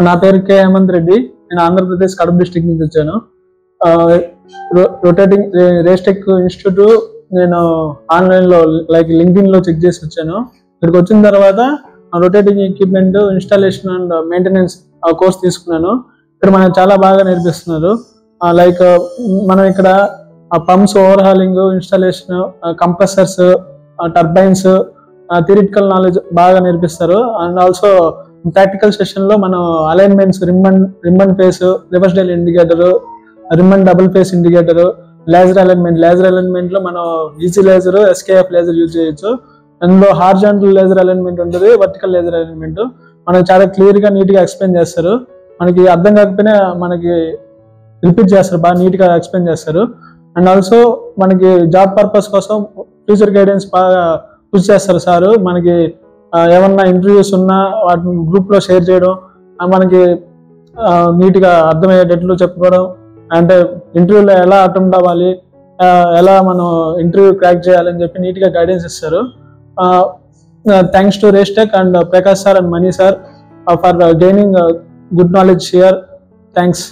నా పేరు కే హేమంత్ రెడ్డి. నేను ఆంధ్రప్రదేశ్ కడప డిస్ట్రిక్ట్ నుంచి వచ్చాను. రొటేటింగ్ రేస్టెక్ ఇన్స్టిట్యూట్ నేను ఆన్లైన్ లో లైక్ లింక్డ్ఇన్ లో చెక్ చేసి వచ్చాను. ఇక్కడికి వచ్చిన తర్వాత rotating equipment installation and maintenance course తీసుకున్నాను. ఇక్కడ మనకు చాలా బాగా నేర్పిస్తున్నారు. లైక్ మనం ఇక్కడ pumps over hauling, installation, compressors, turbines, theoretical knowledge బాగా నేర్పిస్తారు. అండ్ ఆల్సో ప్రాక్టికల్ సెషన్ లో మనం alignments, rim and face, reverse dial indicator, rim and double face indicator, laser alignment లో మనం easy laser, SKF laser use చేయొచ్చు. అందులో horizontal laser alignment ఉంటుంది, vertical laser alignment. మనకి చాలా క్లియర్ గా నీట్ గా ఎక్స్ప్లెయిన్ చేస్తారు. మనకి అర్థం కాకపోయినా మనకి రిపీట్ చేస్తారు, బాగా నీట్ గా ఎక్స్ప్లెయిన్ చేస్తారు. అండ్ ఆల్సో మనకి జాబ్ పర్పస్ కోసం ఫ్యూచర్ గైడెన్స్ బాగా పుష్ చేస్తారు సార్. మనకి ఏమన్నా ఇంటర్వ్యూస్ ఉన్నా వాటిని గ్రూప్ లో షేర్ చేయడం, మనకి నీట్ గా అర్థమయ్యేటట్లు చెప్పుకోవడం, అంటే ఇంటర్వ్యూలో ఎలా అటెంప్ట్ అవ్వాలి, ఎలా మనం ఇంటర్వ్యూ క్రాక్ చేయాలని చెప్పి నీట్ గా గైడెన్స్ ఇస్తారు. Thanks to Raytech and Prakash sir and Mani sir for gaining good knowledge here. Thanks.